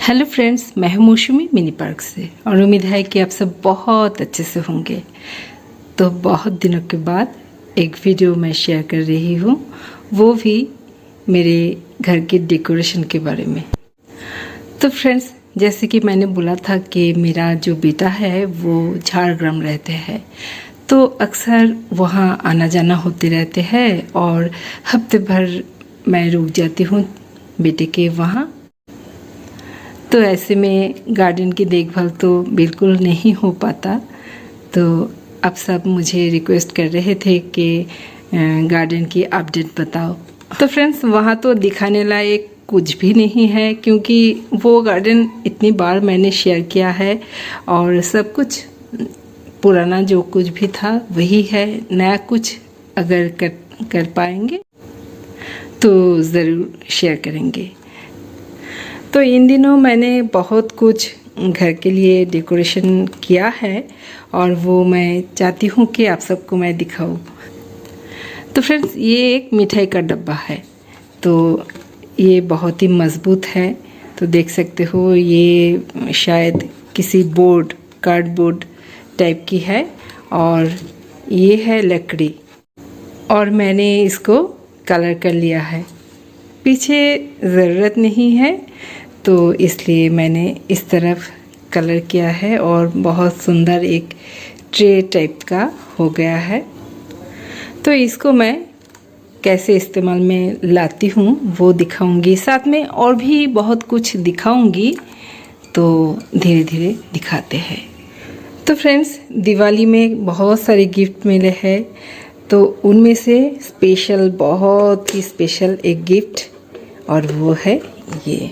Hello friends, मैं हूं मौसमी मिनी पार्क से और उम्मीद है कि आप सब बहुत अच्छे से होंगे। तो बहुत दिनों के बाद एक वीडियो मैं शेयर कर रही हूं, वो भी मेरे घर के डेकोरेशन के बारे में। तो फ्रेंड्स, जैसे कि मैंने बोला था कि मेरा जो बेटा है वो झारग्राम रहते हैं, तो अक्सर वहाँ आना जाना होते रहते हैं और हफ्ते भर मैं रुक जाती हूँ बेटे के वहाँ। तो ऐसे में गार्डन की देखभाल तो बिल्कुल नहीं हो पाता। तो आप सब मुझे रिक्वेस्ट कर रहे थे कि गार्डन की अपडेट बताओ। तो फ्रेंड्स, वहाँ तो दिखाने लायक कुछ भी नहीं है, क्योंकि वो गार्डन इतनी बार मैंने शेयर किया है और सब कुछ पुराना जो कुछ भी था वही है। नया कुछ अगर कर पाएंगे तो ज़रूर शेयर करेंगे। तो इन दिनों मैंने बहुत कुछ घर के लिए डेकोरेशन किया है और वो मैं चाहती हूँ कि आप सबको मैं दिखाऊं। तो फ्रेंड्स, ये एक मिठाई का डब्बा है, तो ये बहुत ही मज़बूत है। तो देख सकते हो, ये शायद किसी कार्डबोर्ड टाइप की है और ये है लकड़ी, और मैंने इसको कलर कर लिया है। पीछे ज़रूरत नहीं है तो इसलिए मैंने इस तरफ कलर किया है और बहुत सुंदर एक ट्रे टाइप का हो गया है। तो इसको मैं कैसे इस्तेमाल में लाती हूँ वो दिखाऊंगी, साथ में और भी बहुत कुछ दिखाऊंगी। तो धीरे धीरे दिखाते हैं। तो फ्रेंड्स, दिवाली में बहुत सारे गिफ्ट मिले हैं, तो उनमें से स्पेशल, बहुत ही स्पेशल एक गिफ्ट, और वो है ये।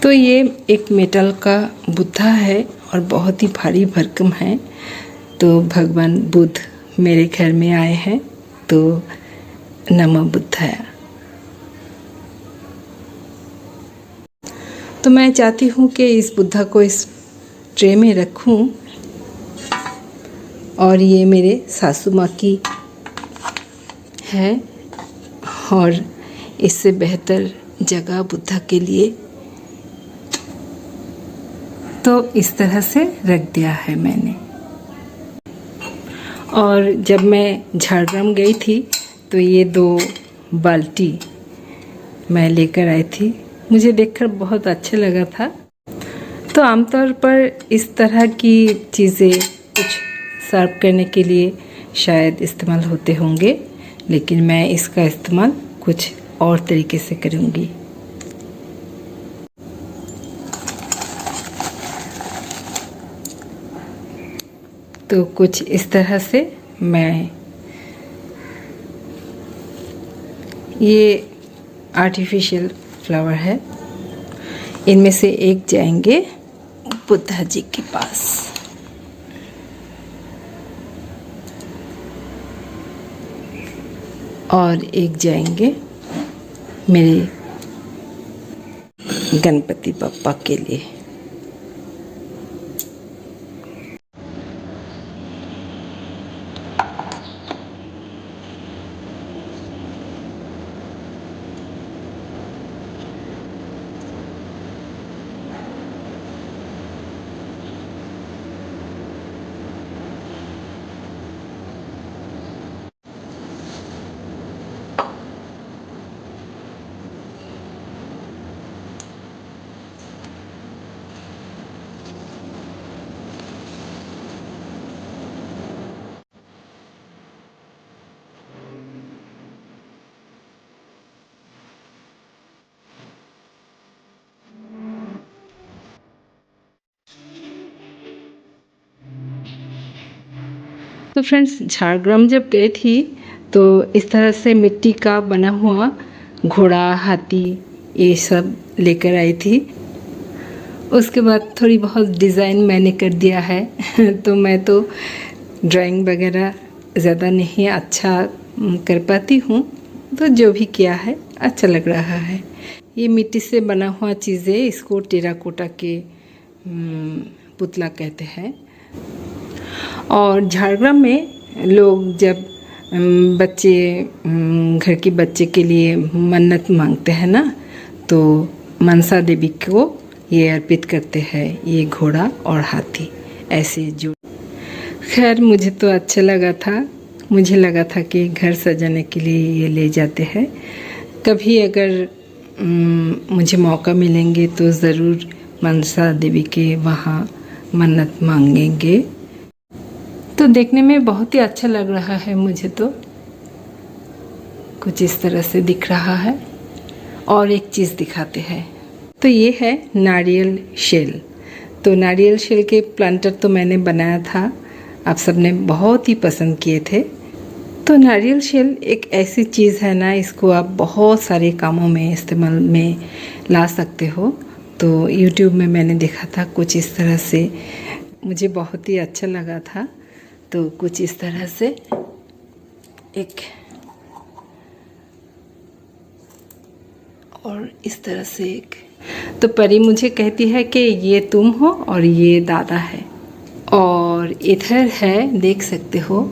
तो ये एक मेटल का बुद्धा है और बहुत ही भारी भरकम है। तो भगवान बुद्ध मेरे घर में आए हैं, तो नमो बुद्धाय। तो मैं चाहती हूँ कि इस बुद्धा को इस ट्रे में रखूँ, और ये मेरे सासू माँ की है और इससे बेहतर जगह बुद्धा के लिए तो इस तरह से रख दिया है मैंने। और जब मैं झारग्राम गई थी तो ये 2 बाल्टी मैं लेकर आई थी, मुझे देखकर बहुत अच्छा लगा था। तो आमतौर पर इस तरह की चीज़ें कुछ सर्व करने के लिए शायद इस्तेमाल होते होंगे, लेकिन मैं इसका इस्तेमाल कुछ और तरीके से करूँगी। तो कुछ इस तरह से मैं, ये आर्टिफिशियल फ्लावर है, इनमें से एक जाएंगे बुद्धा जी के पास, और एक जाएंगे मेरे गणपति बप्पा के लिए। तो फ्रेंड्स, झारग्राम जब गई थी तो इस तरह से मिट्टी का बना हुआ घोड़ा, हाथी, ये सब लेकर आई थी। उसके बाद थोड़ी बहुत डिज़ाइन मैंने कर दिया है तो मैं तो ड्राइंग वगैरह ज़्यादा नहीं अच्छा कर पाती हूँ, तो जो भी किया है अच्छा लग रहा है। ये मिट्टी से बना हुआ चीज़ें, इसको टेराकोटा के पुतला कहते हैं। और झारग्राम में लोग जब बच्चे घर की बच्चे के लिए मन्नत मांगते हैं ना, तो मनसा देवी को ये अर्पित करते हैं, ये घोड़ा और हाथी ऐसे जो। खैर मुझे तो अच्छा लगा था, मुझे लगा था कि घर सजाने के लिए ये ले जाते हैं। कभी अगर मुझे मौका मिलेंगे तो ज़रूर मनसा देवी के वहाँ मन्नत मांगेंगे। तो देखने में बहुत ही अच्छा लग रहा है, मुझे तो कुछ इस तरह से दिख रहा है। और एक चीज़ दिखाते हैं, तो ये है नारियल शेल। तो नारियल शेल के प्लांटर तो मैंने बनाया था, आप सबने बहुत ही पसंद किए थे। तो नारियल शेल एक ऐसी चीज़ है ना, इसको आप बहुत सारे कामों में इस्तेमाल में ला सकते हो। तो YouTube में मैंने देखा था कुछ इस तरह से, मुझे बहुत ही अच्छा लगा था। तो कुछ इस तरह से एक, और इस तरह से एक। तो परी मुझे कहती है कि ये तुम हो और ये दादा है। और इधर है, देख सकते हो,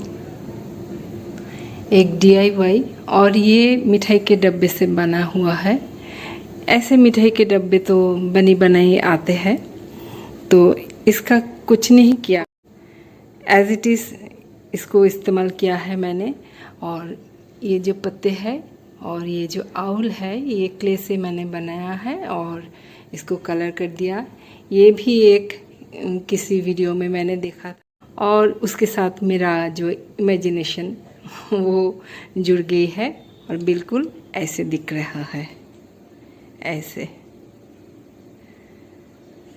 एक DIY, और ये मिठाई के डब्बे से बना हुआ है। ऐसे मिठाई के डब्बे तो बनी बनाई आते हैं, तो इसका कुछ नहीं किया, एज इट इज़ इसको इस्तेमाल किया है मैंने। और ये जो पत्ते हैं और ये जो आउल है, ये क्ले से मैंने बनाया है और इसको कलर कर दिया। ये भी एक किसी वीडियो में मैंने देखा था, और उसके साथ मेरा जो इमेजिनेशन वो जुड़ गई है, और बिल्कुल ऐसे दिख रहा है, ऐसे।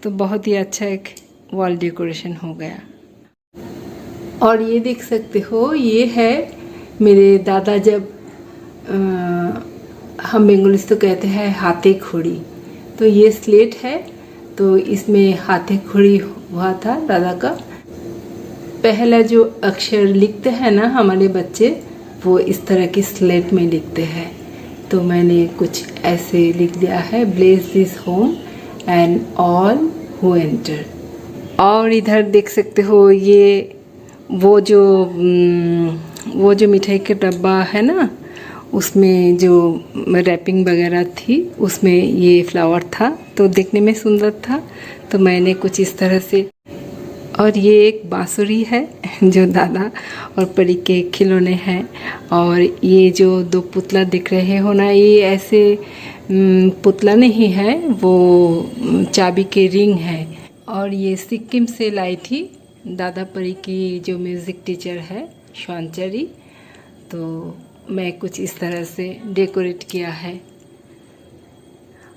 तो बहुत ही अच्छा एक वॉल डेकोरेशन हो गया। और ये देख सकते हो, ये है मेरे दादा, जब हम बंगाली तो कहते हैं हाथे खोड़ी, तो ये स्लेट है, तो इसमें हाथे खोड़ी हुआ था दादा का। पहला जो अक्षर लिखते हैं ना हमारे बच्चे, वो इस तरह की स्लेट में लिखते हैं। तो मैंने कुछ ऐसे लिख दिया है, bless this home and all who enter. और इधर देख सकते हो, ये वो जो मिठाई का डब्बा है ना, उसमें जो रैपिंग वगैरह थी, उसमें ये फ्लावर था, तो देखने में सुंदर था। तो मैंने कुछ इस तरह से। और ये एक बांसुरी है जो दादा और परी के खिलौने हैं। और ये जो दो पुतला दिख रहे हो ना, ये ऐसे पुतला नहीं है, वो चाबी के रिंग है। और ये सिक्किम से लाई थी दादा परी की जो म्यूज़िक टीचर है श्वानचरी। तो मैं कुछ इस तरह से डेकोरेट किया है।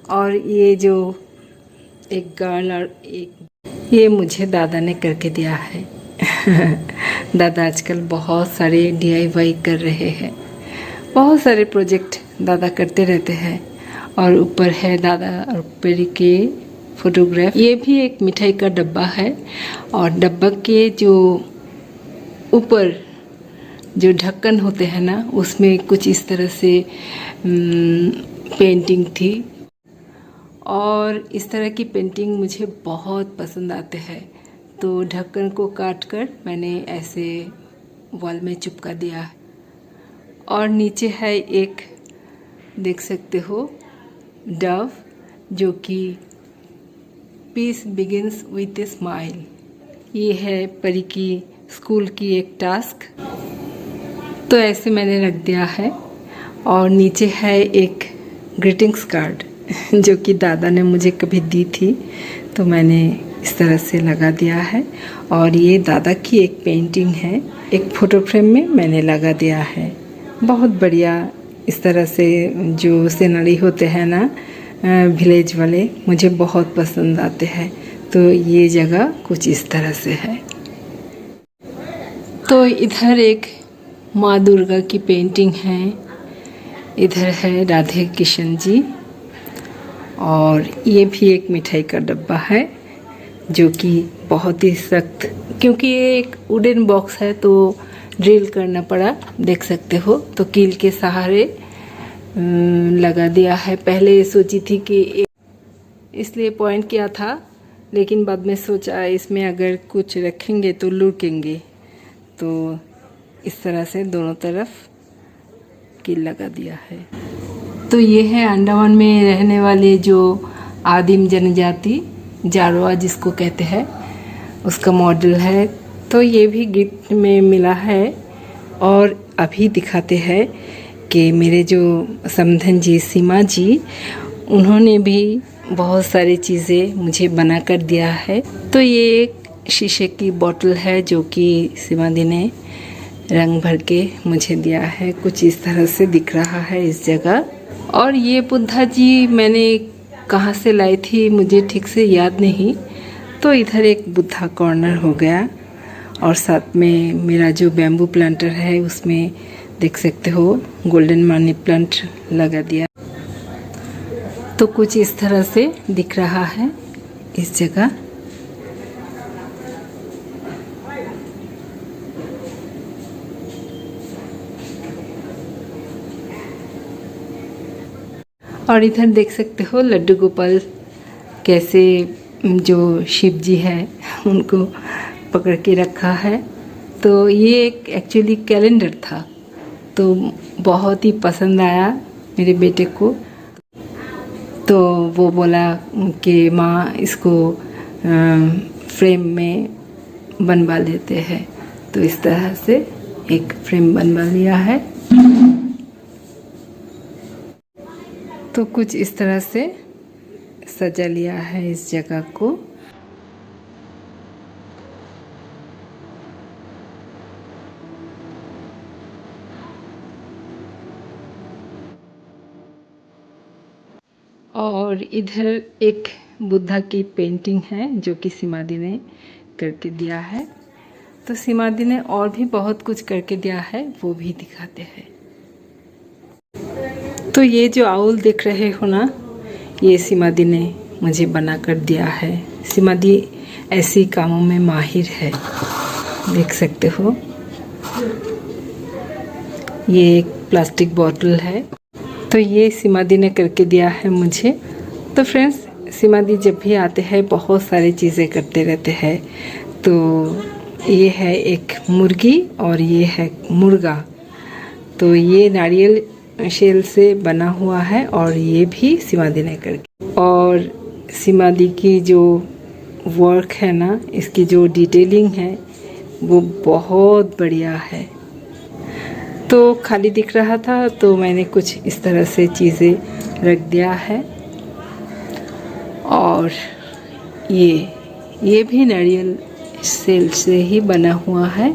और ये जो एक गर्ल और एक, ये मुझे दादा ने करके दिया है। दादा आजकल बहुत सारे DIY कर रहे हैं, बहुत सारे प्रोजेक्ट दादा करते रहते हैं। और ऊपर है दादा और परी के फोटोग्राफ। ये भी एक मिठाई का डब्बा है, और डब्बा के जो ऊपर जो ढक्कन होते हैं ना, उसमें कुछ इस तरह से पेंटिंग थी। और इस तरह की पेंटिंग मुझे बहुत पसंद आते हैं। तो ढक्कन को काट कर मैंने ऐसे वॉल में चिपका दिया। और नीचे है एक, देख सकते हो, डव, जो कि peace begins with a smile. ये है परी की स्कूल की एक टास्क, तो ऐसे मैंने रख दिया है। और नीचे है एक ग्रीटिंग्स कार्ड जो कि दादा ने मुझे कभी दी थी, तो मैंने इस तरह से लगा दिया है। और ये दादा की एक पेंटिंग है, एक फ़ोटो फ्रेम में मैंने लगा दिया है। बहुत बढ़िया। इस तरह से जो सीनरी होते हैं ना विलेज वाले, मुझे बहुत पसंद आते हैं। तो ये जगह कुछ इस तरह से है। तो इधर एक माँ दुर्गा की पेंटिंग है, इधर है राधे किशन जी। और ये भी एक मिठाई का डब्बा है, जो कि बहुत ही सख्त, क्योंकि ये एक वुडन बॉक्स है तो ड्रिल करना पड़ा, देख सकते हो। तो कील के सहारे लगा दिया है। पहले सोची थी कि इसलिए पॉइंट किया था, लेकिन बाद में सोचा इसमें अगर कुछ रखेंगे तो लुकेंगे, तो इस तरह से दोनों तरफ कील लगा दिया है। तो ये है अंडमान में रहने वाले जो आदिम जनजाति जारवा जिसको कहते हैं, उसका मॉडल है। तो ये भी गिफ्ट में मिला है। और अभी दिखाते हैं कि मेरे जो समधन जी, सीमा जी, उन्होंने भी बहुत सारी चीज़ें मुझे बना कर दिया है। तो ये एक शीशे की बोतल है जो कि सीमा दी ने रंग भर के मुझे दिया है। कुछ इस तरह से दिख रहा है इस जगह। और ये बुद्धा जी मैंने कहाँ से लाई थी मुझे ठीक से याद नहीं। तो इधर एक बुद्धा कॉर्नर हो गया। और साथ में मेरा जो बैम्बू प्लांटर है उसमें देख सकते हो गोल्डन मनी प्लांट लगा दिया। तो कुछ इस तरह से दिख रहा है इस जगह। और इधर देख सकते हो लड्डू गोपाल कैसे जो शिव जी है उनको पकड़ के रखा है। तो ये एक एक्चुअली कैलेंडर था, तो बहुत ही पसंद आया मेरे बेटे को। तो वो बोला कि माँ इसको फ्रेम में बनवा लेते हैं। तो इस तरह से एक फ्रेम बनवा लिया है। तो कुछ इस तरह से सजा लिया है इस जगह को। और इधर एक बुद्धा की पेंटिंग है जो कि सीमा दी ने करके दिया है। तो सीमा दी ने और भी बहुत कुछ करके दिया है, वो भी दिखाते हैं। तो ये जो आउल देख रहे हो ना, ये सीमा दी ने मुझे बना कर दिया है। सीमा दी ऐसी कामों में माहिर है, देख सकते हो। ये एक प्लास्टिक बोतल है। तो ये सीमा दी ने करके दिया है मुझे। तो फ्रेंड्स, सीमा दी जब भी आते हैं बहुत सारी चीज़ें करते रहते हैं। तो ये है एक मुर्गी और ये है मुर्गा। तो ये नारियल शेल से बना हुआ है और ये भी सीमा दी ने करके। और सीमा दी की जो वर्क है ना, इसकी जो डिटेलिंग है वो बहुत बढ़िया है। तो खाली दिख रहा था तो मैंने कुछ इस तरह से चीज़ें रख दिया है। और ये भी नारियल सेल से ही बना हुआ है।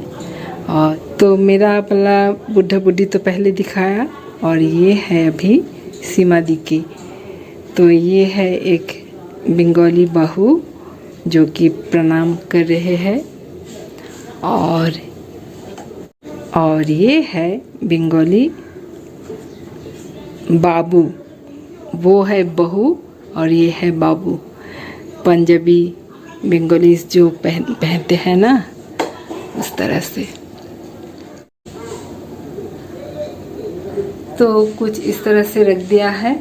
और तो मेरा पल्ला बुढ़ा बुढ़ी तो पहले दिखाया, और ये है अभी सीमा दी की। तो ये है एक बंगाली बहू जो कि प्रणाम कर रहे हैं। और ये है बंगाली बाबू, वो है बहू और ये है बाबू। पंजाबी बंगालीज जो पहनते हैं ना, उस तरह से। तो कुछ इस तरह से रख दिया है।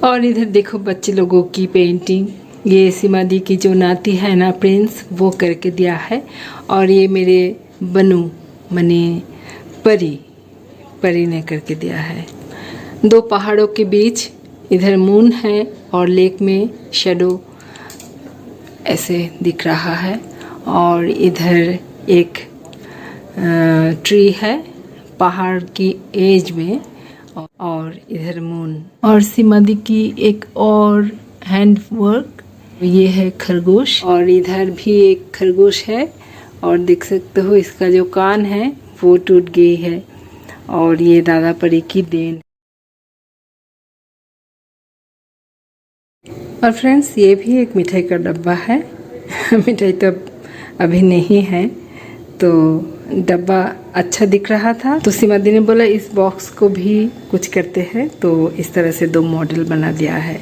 और इधर देखो बच्चे लोगों की पेंटिंग। ये सीमा दी की जो नाती है ना, प्रिंस, वो करके दिया है। और ये मेरे बनू मने परी ने करके दिया है। दो पहाड़ों के बीच इधर मून है और लेक में शैडो ऐसे दिख रहा है। और इधर एक ट्री है पहाड़ की एज में, और इधर मून। और सीमा दी की एक और हैंड वर्क, ये है खरगोश। और इधर भी एक खरगोश है। और देख सकते हो इसका जो कान है वो टूट गई है। और ये दादा परी की देन। और फ्रेंड्स, ये भी एक मिठाई का डब्बा है। मिठाई तो अभी नहीं है, तो डब्बा अच्छा दिख रहा था। तो सीमा दी ने बोला इस बॉक्स को भी कुछ करते हैं। तो इस तरह से दो मॉडल बना दिया है।